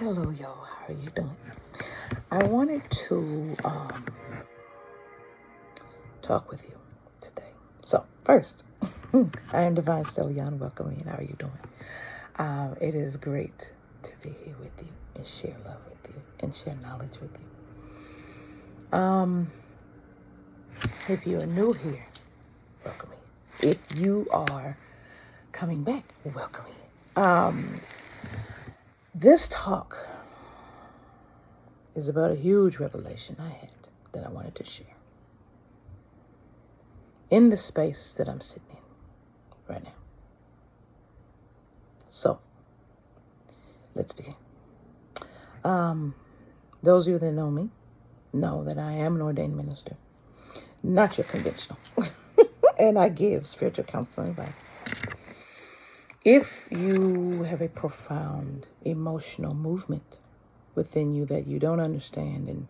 Hello, y'all. How are you doing? I wanted to talk with you today. So, first, I am Divine Stellion. Welcome in. How are you doing? It is great to be here with you and share love with you and share knowledge with you. If you are new here, welcome in. If you are coming back, welcome in. This talk is about a huge revelation I had that I wanted to share in the space that I'm sitting in right now. So, let's begin. Those of you that know me know that I am an ordained minister, not your conventional, and I give spiritual counseling advice. If you have a profound emotional movement within you that you don't understand and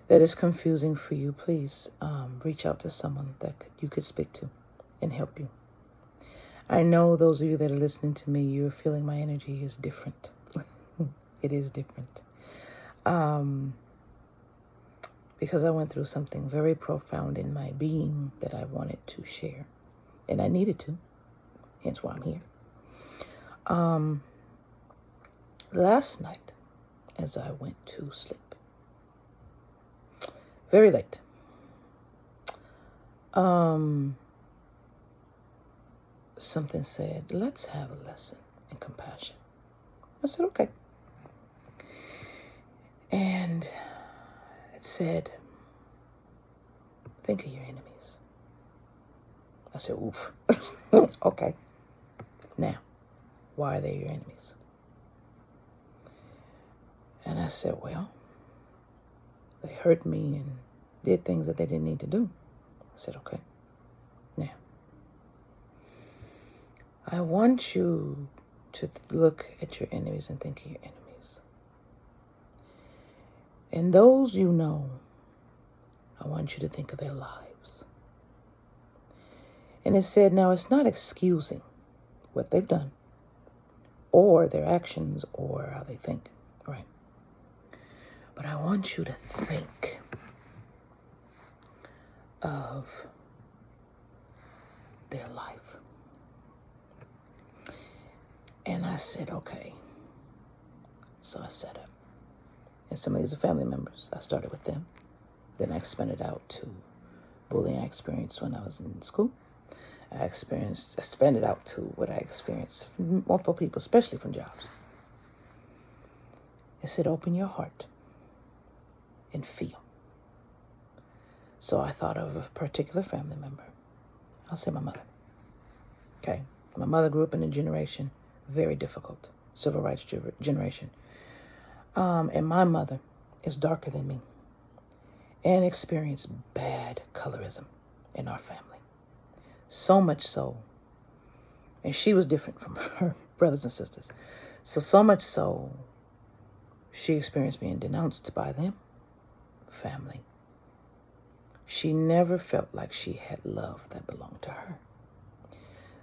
that is confusing for you, please reach out to someone that you could speak to and help you. I know those of you that are listening to me, you're feeling my energy is different. It is different. Because I went through something very profound in my being that I wanted to share. And I needed to. Hence why I'm here. Last night, as I went to sleep, very late, something said, let's have a lesson in compassion. I said, okay. And it said, think of your enemies. I said, oof. Okay. Now, why are they your enemies? And I said, well, they hurt me and did things that they didn't need to do. I said, okay. Now, I want you to look at your enemies and think of your enemies. And those you know, I want you to think of their lives. And it said, now it's not excusing what they've done or their actions or how they think, right? But I want you to think of their life. And I said, okay. So I sat up. And some of these are family members. I started with them. Then I expanded out to bullying I experienced when I was in school. I expanded out to what I experienced from multiple people, especially from jobs. It said, open your heart and feel. So I thought of a particular family member. I'll say my mother. Okay. My mother grew up in a generation, very difficult, civil rights generation. And my mother is darker than me and experienced bad colorism in our family. So much so, and she was different from her brothers and sisters. So much so, she experienced being denounced by them, family. She never felt like she had love that belonged to her.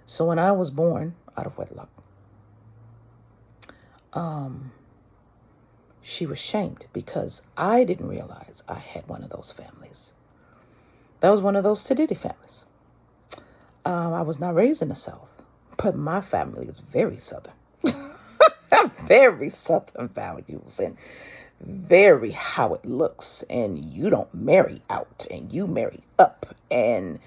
So when I was born out of wedlock, she was shamed because I didn't realize I had one of those families. That was one of those Sadidi families. I was not raised in the South, but my family is very Southern. Very Southern values and very how it looks. And you don't marry out and you marry up. And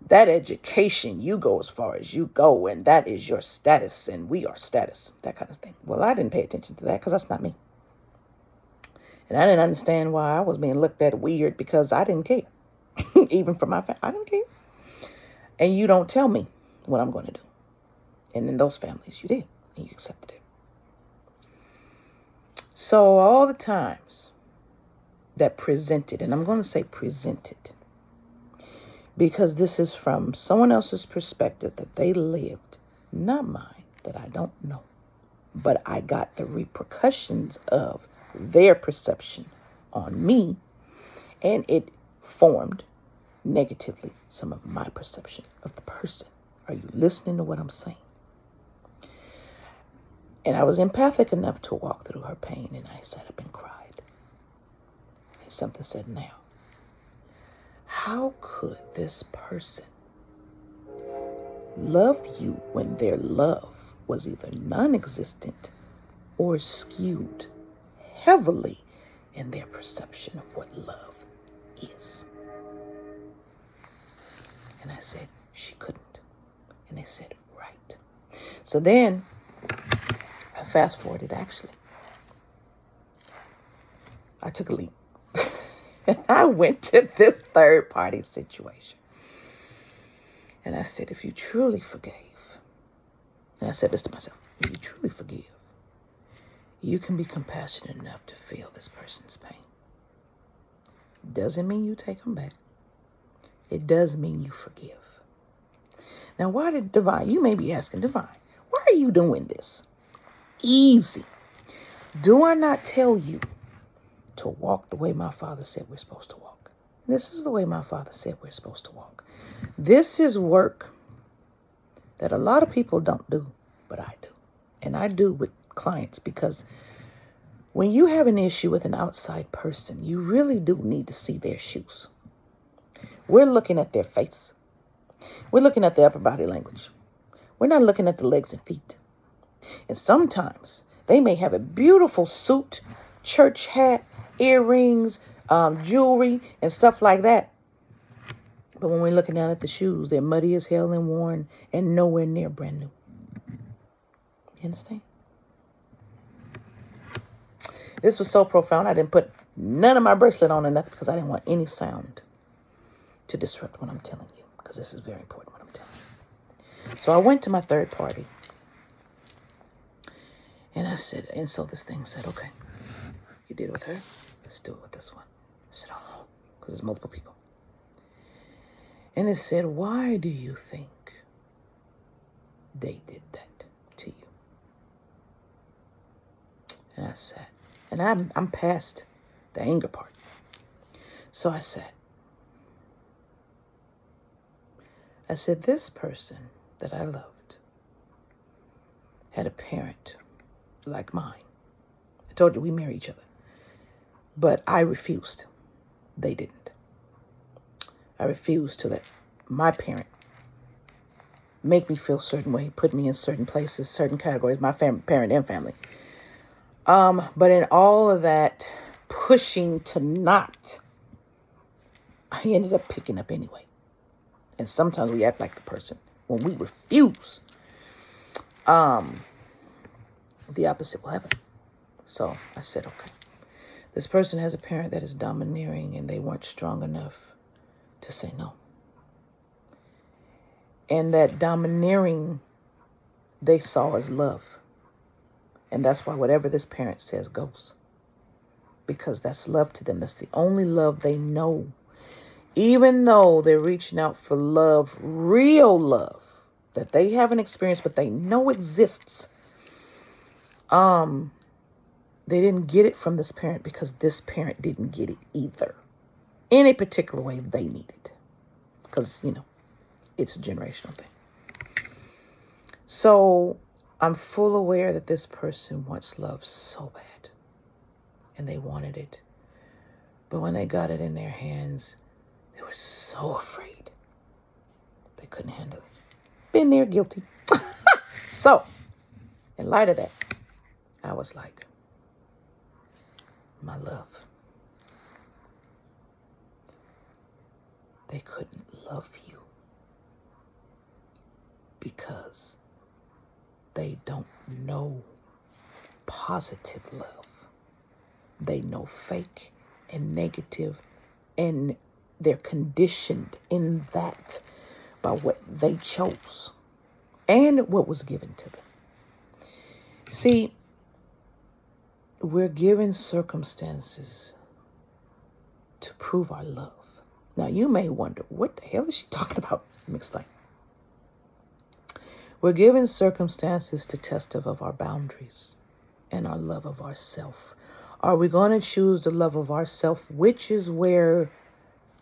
that education, you go as far as you go. And that is your status and we are status. That kind of thing. Well, I didn't pay attention to that because that's not me. And I didn't understand why I was being looked at weird because I didn't care. Even from my family, I didn't care. And you don't tell me what I'm going to do. And in those families, you did. And you accepted it. So all the times that presented, and I'm going to say presented, because this is from someone else's perspective that they lived, not mine, that I don't know. But I got the repercussions of their perception on me, and it formed negatively some of my perception of the person. Are you listening to what I'm saying? And I was empathic enough to walk through her pain, and I sat up and cried. And something said, now, how could this person love you when their love was either non-existent or skewed heavily in their perception of what love is? And I said, she couldn't. And they said, right. So then I fast forwarded, actually. I took a leap. And I went to this third party situation. And I said, if you truly forgave, and I said this to myself, if you truly forgive, you can be compassionate enough to feel this person's pain. Doesn't mean you take them back. It does mean you forgive. Now, why did Divine, you may be asking, Divine, why are you doing this? Easy. Do I not tell you to walk the way my Father said we're supposed to walk? This is the way my Father said we're supposed to walk. This is work that a lot of people don't do, but I do. And I do with clients, because when you have an issue with an outside person, you really do need to see their shoes. We're looking at their face. We're looking at their upper body language. We're not looking at the legs and feet. And sometimes they may have a beautiful suit, church hat, earrings, jewelry, and stuff like that. But when we're looking down at the shoes, they're muddy as hell and worn and nowhere near brand new. You understand? This was so profound. I didn't put none of my bracelet on or nothing because I didn't want any sound to disrupt what I'm telling you, because this is very important what I'm telling you. So I went to my third party. And I said, and so this thing said, okay, you did it with her, let's do it with this one. I said, oh, because there's multiple people. And it said, why do you think they did that to you? And I sat, and I'm past the anger part. So I sat. I said, this person that I loved had a parent like mine. I told you we marry each other. But I refused. They didn't. I refused to let my parent make me feel a certain way, put me in certain places, certain categories, my parent and family. But in all of that pushing to not, I ended up picking up anyway. And sometimes we act like the person when we refuse. The opposite will happen. So I said, okay, this person has a parent that is domineering and they weren't strong enough to say no. And that domineering they saw as love. And that's why whatever this parent says goes. Because that's love to them. That's the only love they know. Even though they're reaching out for love, real love, that they haven't experienced but they know exists. They didn't get it from this parent because this parent didn't get it either. In a particular way they need it. Because, it's a generational thing. So I'm full aware that this person wants love so bad. And they wanted it. But when they got it in their hands, they were so afraid. They couldn't handle it. Been there, guilty. So, in light of that, I was like, my love, they couldn't love you because they don't know positive love. They know fake and negative, and they're conditioned in that by what they chose and what was given to them. See, we're given circumstances to prove our love. Now, you may wonder, what the hell is she talking about? Let me explain. We're given circumstances to test of our boundaries and our love of ourself. Are we going to choose the love of ourself, which is where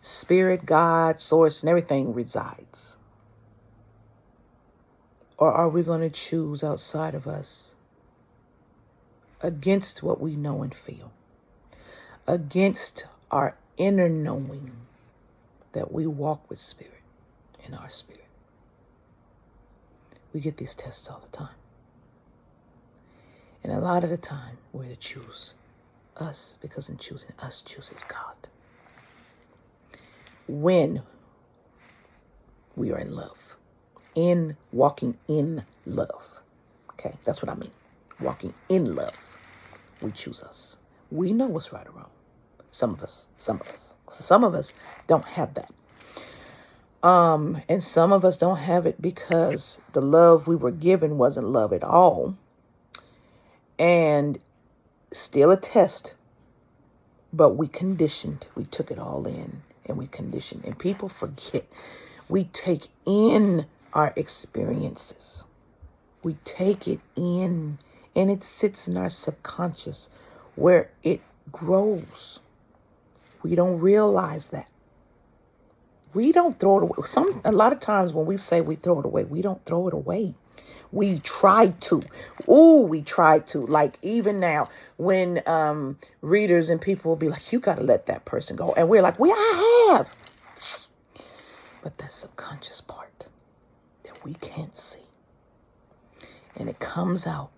spirit, God, source, and everything resides? Or are we going to choose outside of us against what we know and feel, against our inner knowing that we walk with spirit in our spirit. We get these tests all the time. And a lot of the time, we're to choose us, because in choosing us chooses God. When we are in love, in walking in love. Okay, that's what I mean. Walking in love, we choose us. We know what's right or wrong. Some of us. Some of us don't have that. And some of us don't have it because the love we were given wasn't love at all. And still a test, but we conditioned. We took it all in and we conditioned. And people forget. We take in our experiences. We take it in, and it sits in our subconscious where it grows. We don't realize that. We don't throw it away. A lot of times when we say we throw it away, we don't throw it away. We try to. We try to. Like even now, when readers and people will be like, you got to let that person go. And we're like, I have. But that subconscious part that we can't see. And it comes out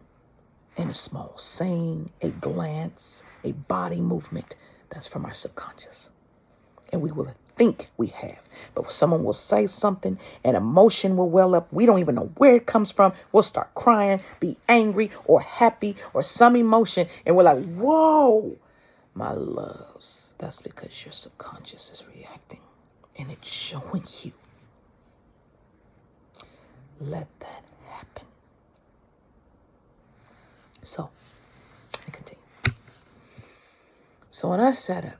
in a small saying, a glance, a body movement. That's from our subconscious. And we will think we have. But someone will say something, an emotion will well up. We don't even know where it comes from. We'll start crying, be angry or happy or some emotion. And we're like, whoa, my loves. That's because your subconscious is reacting. And it's showing you. Let that happen. So, I continue. So when I sat up,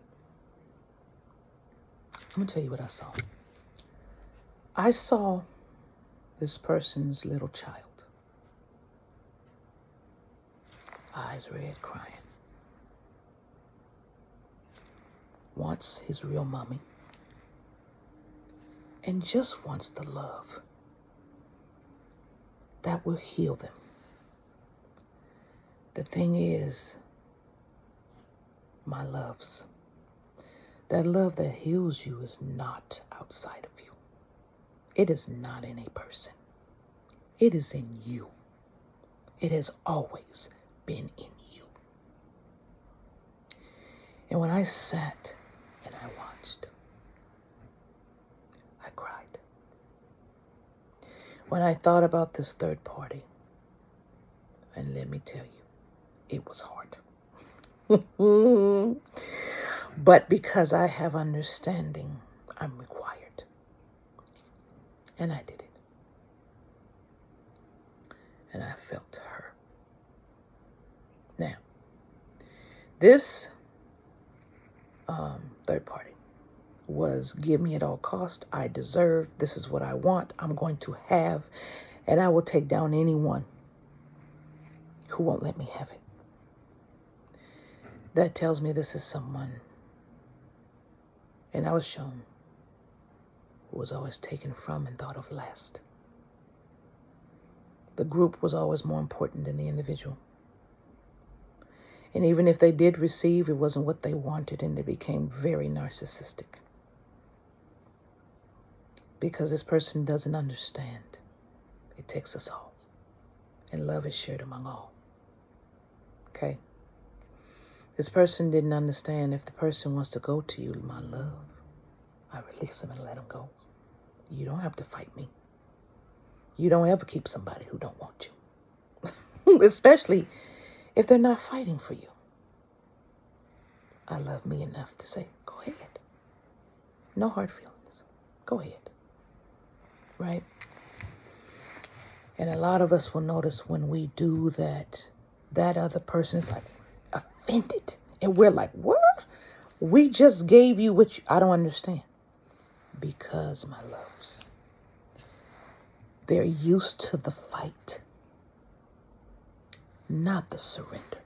I'm going to tell you what I saw. I saw this person's little child. Eyes red, crying. Wants his real mommy. And just wants the love that will heal them. The thing is, my loves, that love that heals you is not outside of you. It is not in a person. It is in you. It has always been in you. And when I sat and I watched, I cried. When I thought about this third party, and let me tell you, it was hard. But because I have understanding, I'm required. And I did it. And I felt her. Now, this third party was give me at all cost. I deserve. This is what I want. I'm going to have. And I will take down anyone who won't let me have it. That tells me this is someone, and I was shown, who was always taken from and thought of last. The group was always more important than the individual. And even if they did receive, it wasn't what they wanted, and it became very narcissistic. Because this person doesn't understand. It takes us all. And love is shared among all. Okay? This person didn't understand if the person wants to go to you, my love, I release them and let them go. You don't have to fight me. You don't ever keep somebody who don't want you. Especially if they're not fighting for you. I love me enough to say, go ahead. No hard feelings. Go ahead. Right? And a lot of us will notice when we do that, that other person is like offended. And we're like, what? We just gave you what I don't understand. Because, my loves, they're used to the fight, not the surrender.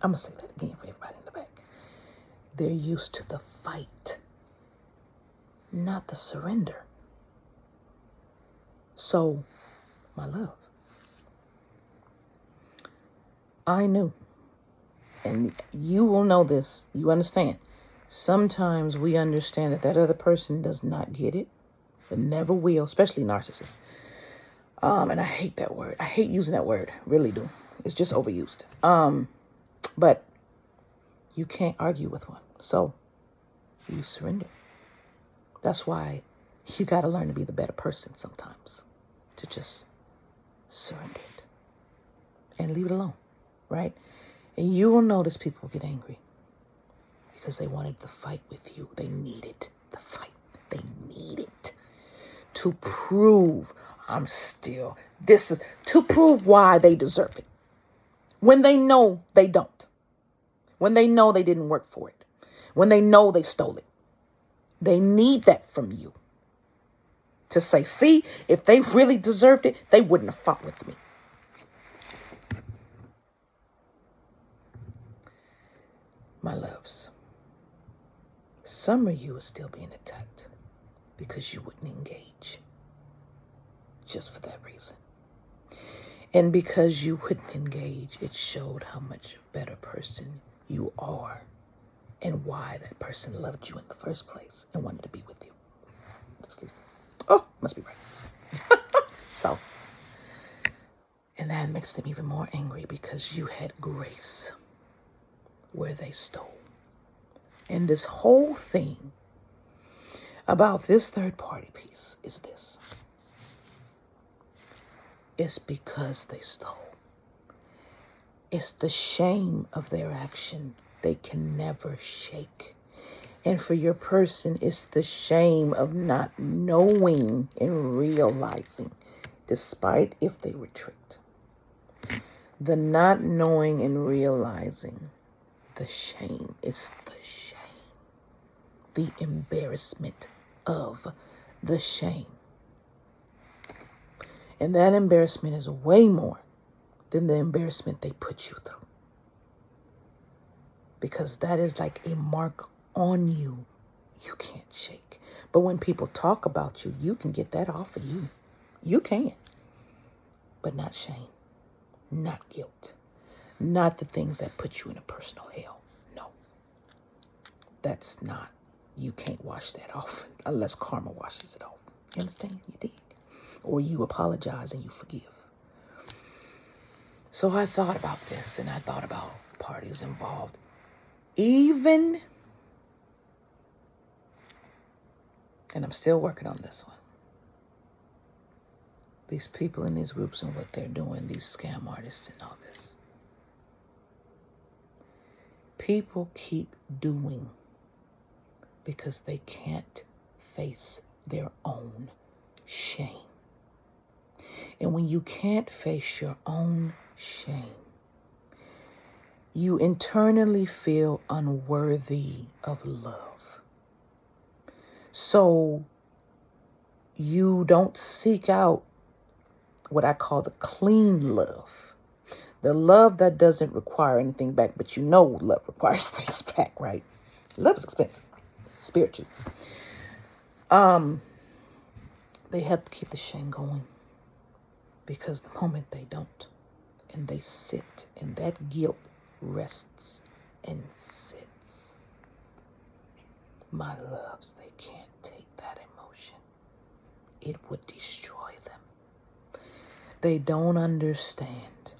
I'm going to say that again for everybody in the back. They're used to the fight, not the surrender. So, my love, I knew And you will know this. You understand. Sometimes we understand that other person does not get it, but never will, especially narcissists. And I hate that word. I hate using that word. Really do. It's just overused. But you can't argue with one. So you surrender. That's why you got to learn to be the better person sometimes. To just surrender it and leave it alone, right? And you will notice people get angry because they wanted to fight with you. They needed the fight. They needed to prove to prove why they deserve it. When they know they don't. When they know they didn't work for it. When they know they stole it. They need that from you. To say, see, if they really deserved it, they wouldn't have fought with me. My loves, some of you are still being attacked because you wouldn't engage. Just for that reason. And because you wouldn't engage, it showed how much a better person you are and why that person loved you in the first place and wanted to be with you. Excuse me. Oh, must be right. So, and that makes them even more angry because you had grace where they stole. And this whole thing about this third party piece is this. It's because they stole. It's the shame of their action they can never shake. And for your person, it's the shame of not knowing and realizing, despite if they were tricked. The not knowing and realizing the shame. It's the shame. The embarrassment of the shame. And that embarrassment is way more than the embarrassment they put you through. Because that is like a mark on you can't shake. But when people talk about you, you can get that off of you. You can. But not shame. Not guilt. Not the things that put you in a personal hell. No. That's not. You can't wash that off unless karma washes it off. You understand? You dig? Or you apologize and you forgive. So I thought about this, and I thought about parties involved. Even, and I'm still working on this one, these people in these groups and what they're doing, these scam artists and all this. People keep doing because they can't face their own shame. And when you can't face your own shame, you internally feel unworthy of love. So you don't seek out what I call the clean love. The love that doesn't require anything back, but you know love requires things back, right? Love is expensive, spiritually. They have to keep the shame going. Because the moment they don't, and they sit, and that guilt rests and sits, my loves, they can't take that emotion. It would destroy them. They don't understand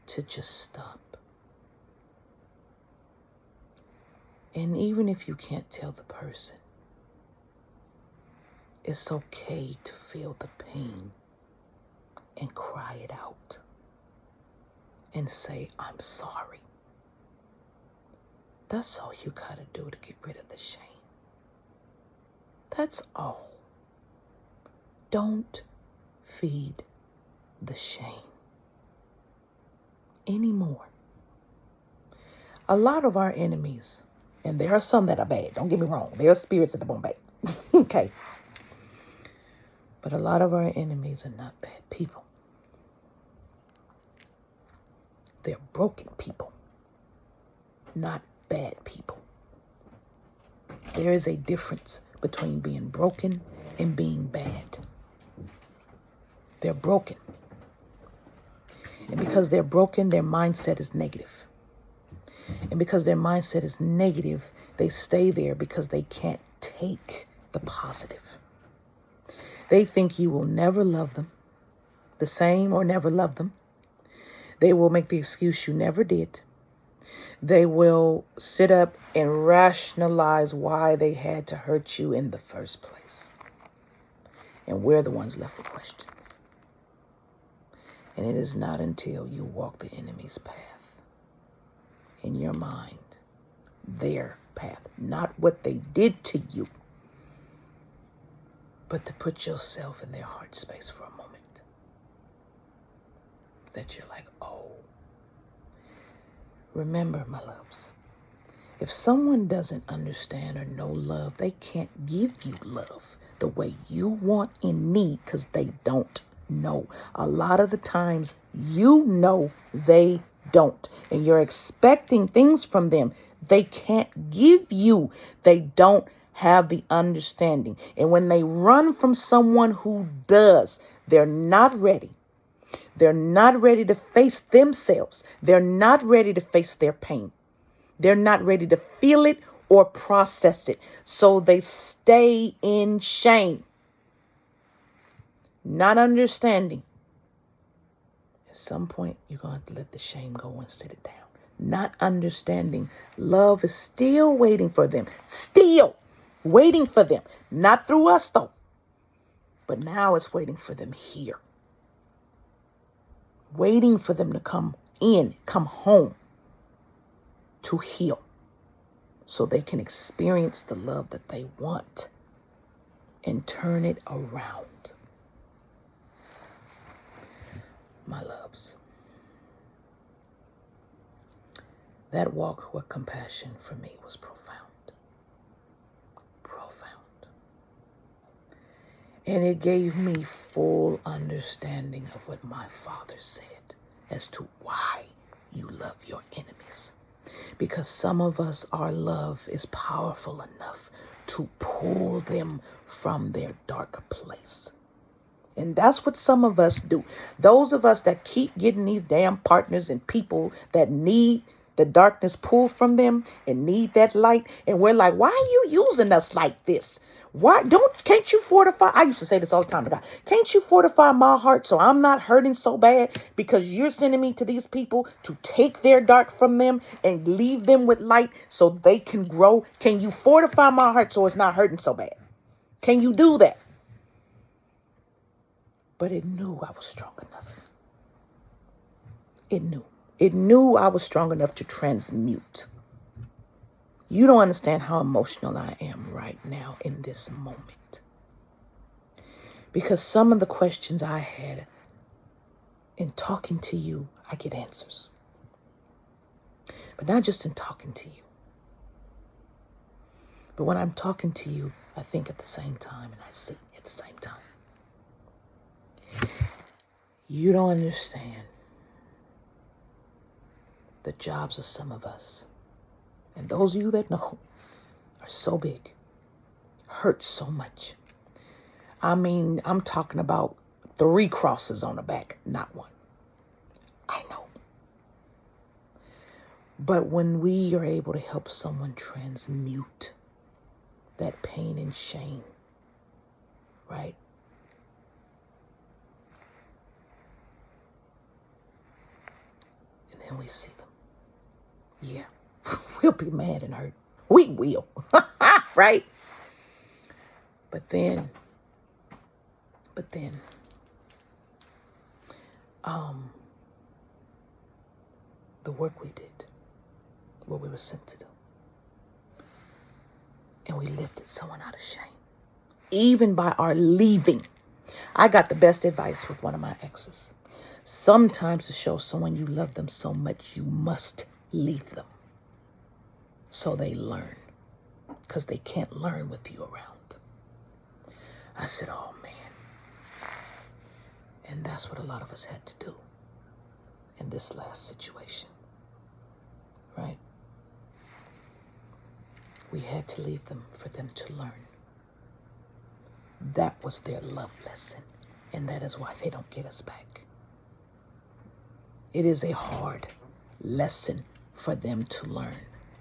to just stop. And even if you can't tell the person, it's okay to feel the pain and cry it out and say, I'm sorry. That's all you gotta do to get rid of the shame. That's all. Don't feed the shame anymore. A lot of our enemies, and there are some that are bad, don't get me wrong, there are spirits that are bad. Okay. But a lot of our enemies are not bad people. They're broken people, not bad people. There is a difference between being broken and being bad. They're broken. And because they're broken, their mindset is negative. And because their mindset is negative, they stay there because they can't take the positive. They think you will never love them the same or never love them. They will make the excuse you never did. They will sit up and rationalize why they had to hurt you in the first place. And we're the ones left with questions. And it is not until you walk the enemy's path in your mind, their path, not what they did to you, but to put yourself in their heart space for a moment, that you're like, oh. Remember, my loves, if someone doesn't understand or know love, they can't give you love the way you want and need because they don't know. A lot of the times you know they don't, and you're expecting things from them they can't give you. They don't have the understanding. And when they run from someone who does, they're not ready. They're not ready to face themselves. They're not ready to face their pain. They're not ready to feel it or process it. So they stay in shame, not understanding. At some point, you're going to have to let the shame go and sit it down. Not understanding. Love is still waiting for them. Still waiting for them. Not through us, though. But now it's waiting for them here. Waiting for them to come home to heal so they can experience the love that they want and turn it around. My loves, that walk with compassion for me was profound. And it gave me full understanding of what my father said as to why you love your enemies. Because some of us, our love is powerful enough to pull them from their dark place. And that's what some of us do. Those of us that keep getting these damn partners and people that need the darkness pulled from them and need that light. And we're like, why are you using us like this? Can't you fortify? I used to say this all the time to God. Can't you fortify my heart so I'm not hurting so bad because you're sending me to these people to take their dark from them and leave them with light so they can grow? Can you fortify my heart so it's not hurting so bad? Can you do that? But it knew I was strong enough. It knew. It knew I was strong enough to transmute. You don't understand how emotional I am right now in this moment. Because some of the questions I had in talking to you, I get answers. But not just in talking to you. But when I'm talking to you, I think at the same time and I see at the same time. You don't understand the jobs of some of us. And those of you that know are so big, hurt so much. I mean, I'm talking about 3 crosses on the back, not 1. I know. But when we are able to help someone transmute that pain and shame, right? And then we see them. Yeah. We'll be mad and hurt. We will. Right? But then, the work we did, what we were sent to do, and we lifted someone out of shame. Even by our leaving. I got the best advice with one of my exes. Sometimes to show someone you love them so much, you must leave them. So they learn. Because they can't learn with you around. I said, oh man. And that's what a lot of us had to do in this last situation. Right? We had to leave them for them to learn. That was their love lesson. And that is why they don't get us back. It is a hard lesson for them to learn.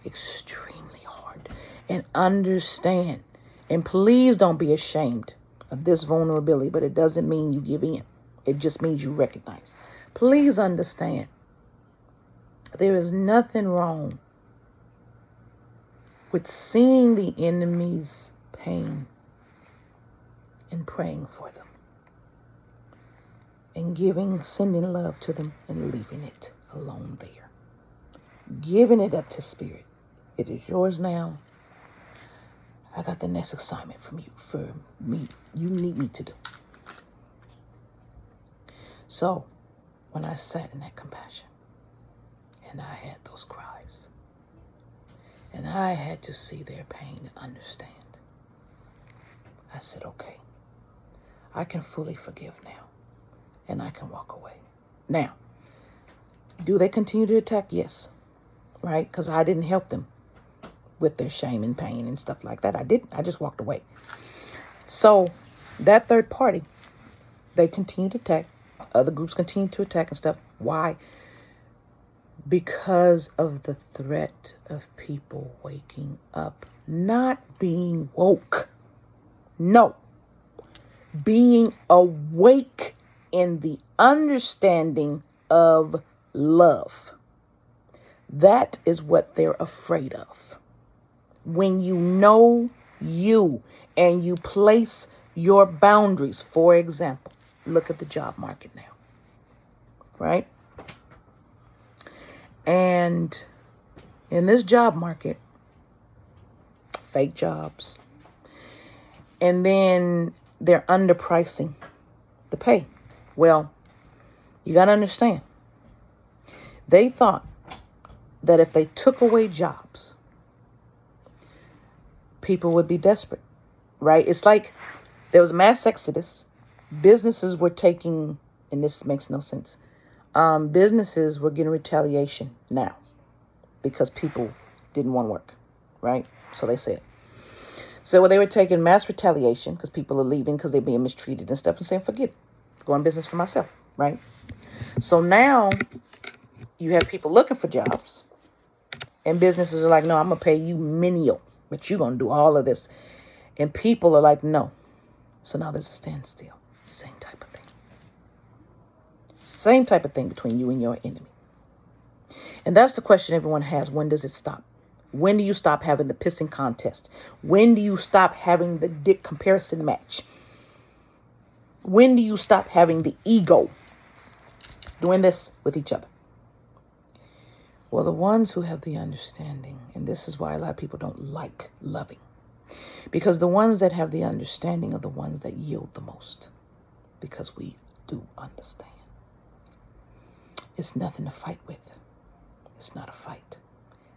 Extremely hard. And understand. And please don't be ashamed of this vulnerability, but it doesn't mean you give in. It just means you recognize. Please understand. There is nothing wrong with seeing the enemy's pain and praying for them. And sending love to them and leaving it alone there. Giving it up to Spirit. It is yours now. I got the next assignment for me. You need me to do. So, when I sat in that compassion, and I had those cries, and I had to see their pain and understand, I said, okay, I can fully forgive now, and I can walk away. Now, do they continue to attack? Yes. Right? Because I didn't help them with their shame and pain and stuff like that. I didn't. I just walked away. So that third party, they continue to attack. Other groups continue to attack and stuff. Why? Because of the threat of people waking up. Not being woke. No. Being awake in the understanding of love. That is what they're afraid of. When you know you and you place your boundaries, for example, look at the job market now, right? And in this job market, fake jobs, and then they're underpricing the pay. Well, you got to understand, they thought that if they took away jobs, people would be desperate, right? It's like there was mass exodus. Businesses were taking, and this makes no sense, businesses were getting retaliation now because people didn't want to work, right? So they said. So they were taking mass retaliation because people are leaving because they're being mistreated and stuff and saying, forget it, go in business for myself, right? So now you have people looking for jobs. And businesses are like, no, I'm going to pay you menial, but you're going to do all of this. And people are like, no. So now there's a standstill. Same type of thing. Same type of thing between you and your enemy. And that's the question everyone has. When does it stop? When do you stop having the pissing contest? When do you stop having the dick comparison match? When do you stop having the ego doing this with each other? Well, the ones who have the understanding, and this is why a lot of people don't like loving, because the ones that have the understanding are the ones that yield the most, because we do understand. It's nothing to fight with. It's not a fight.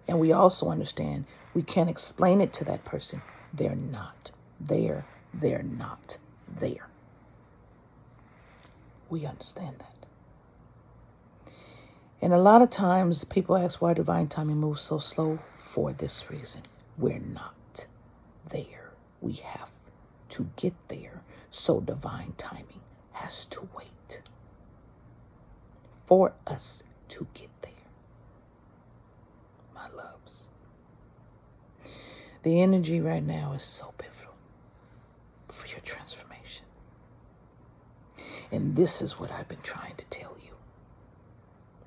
And we also understand we can't explain it to that person. They're not there. They're not there. We understand that. And a lot of times people ask why divine timing moves so slow. For this reason, we're not there. We have to get there. So divine timing has to wait for us to get there. My loves. The energy right now is so pivotal for your transformation. And this is what I've been trying to tell you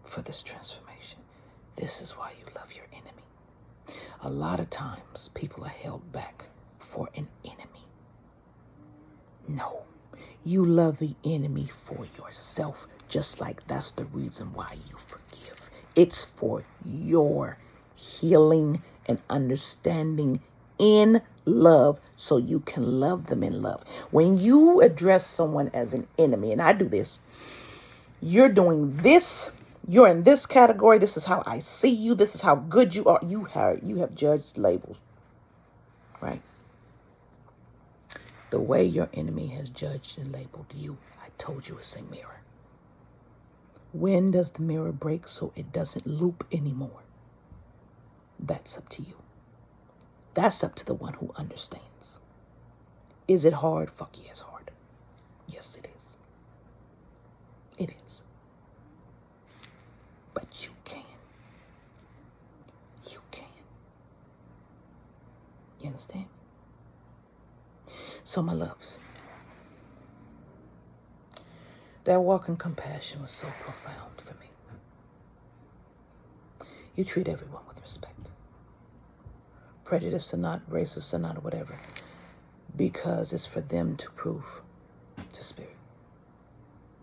for this transformation. This is why you love your enemy. A lot of times people are held back for an enemy. No, you love the enemy for yourself, just like that's the reason why you forgive. It's for your healing and understanding in love, so you can love them in love. When you address someone as an enemy, and I do this, you're doing this, you're in this category, this is how I see you, this is how good you are. You have judged labels, right? The way your enemy has judged and labeled you, I told you it's a mirror. When does the mirror break so it doesn't loop anymore? That's up to you. That's up to the one who understands. Is it hard? Fuck yeah, it's hard. Yes, it is. It is. understand? So, my loves, that walk in compassion was so profound for me. You treat everyone with respect. Prejudice or not, racist or not, or whatever. Because it's for them to prove to spirit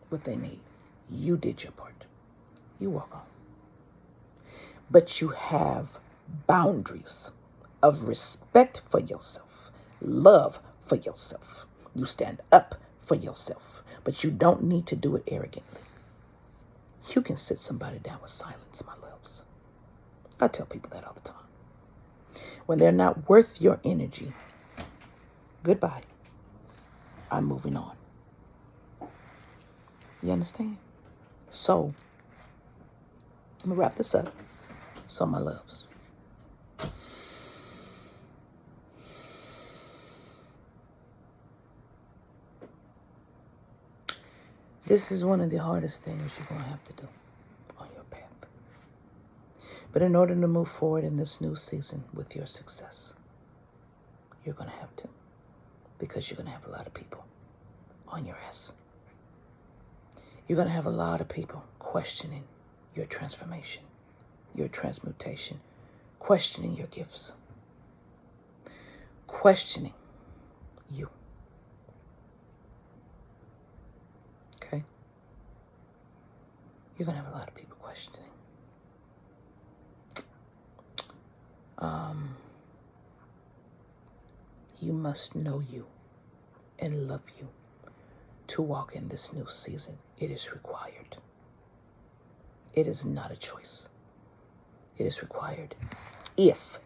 what they need. You did your part. You walk on. But you have boundaries of respect for yourself, love for yourself. You stand up for yourself, but you don't need to do it arrogantly. You can sit somebody down with silence, my loves. I tell people that all the time. When they're not worth your energy, goodbye. I'm moving on. You understand? So, I'm going to wrap this up. So, my loves, this is one of the hardest things you're going to have to do on your path. But in order to move forward in this new season with your success, you're going to have to. Because you're going to have a lot of people on your ass. You're going to have a lot of people questioning your transformation, your transmutation, questioning your gifts, questioning you. Okay? You're going to have a lot of people questioning. You must know you and love you to walk in this new season. It is required. It is not a choice. It is required if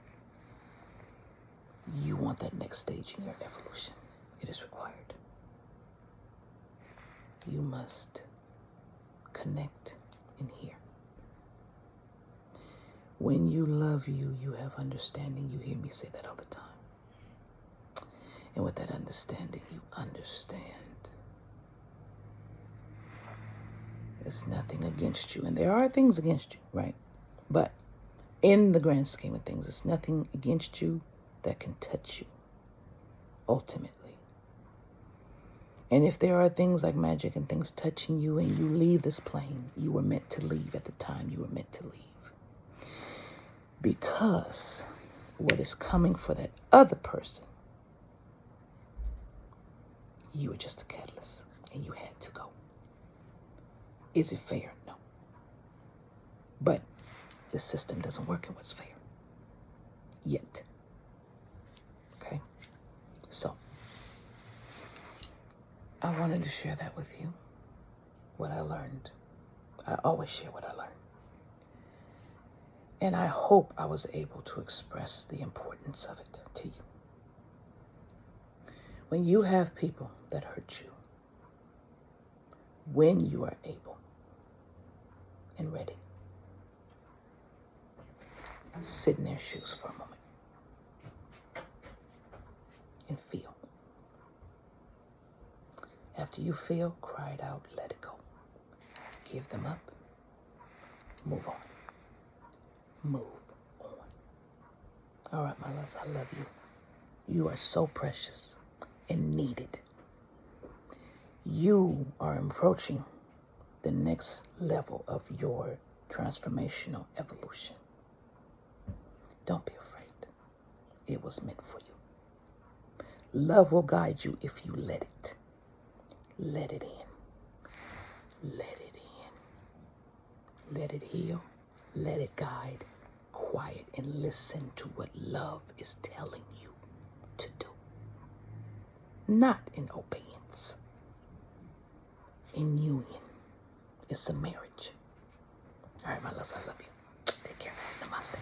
you want that next stage in your evolution. It is required. You must connect in here. When you love you, you have understanding. You hear me say that all the time. And with that understanding, you understand there's nothing against you. And there are things against you, right? But in the grand scheme of things, it's nothing against you that can touch you, ultimately. And if there are things like magic and things touching you and you leave this plane, you were meant to leave at the time you were meant to leave. Because what is coming for that other person, you were just a catalyst and you had to go. Is it fair? No. But the system doesn't work in what's fair. Yet. Okay? So, I wanted to share that with you. What I learned. I always share what I learned. And I hope I was able to express the importance of it to you. When you have people that hurt you, when you are able and ready, sit in their shoes for a moment and feel. After you feel, cry it out, let it go. Give them up. Move on. Move on. All right, my loves, I love you. You are so precious and needed. You are approaching the next level of your transformational evolution. Don't be afraid. It was meant for you. Love will guide you if you let it. Let it in. Let it in. Let it heal. Let it guide. Quiet and listen to what love is telling you to do. Not in obedience. In union. It's a marriage. All right, my loves, I love you. Take care. Namaste.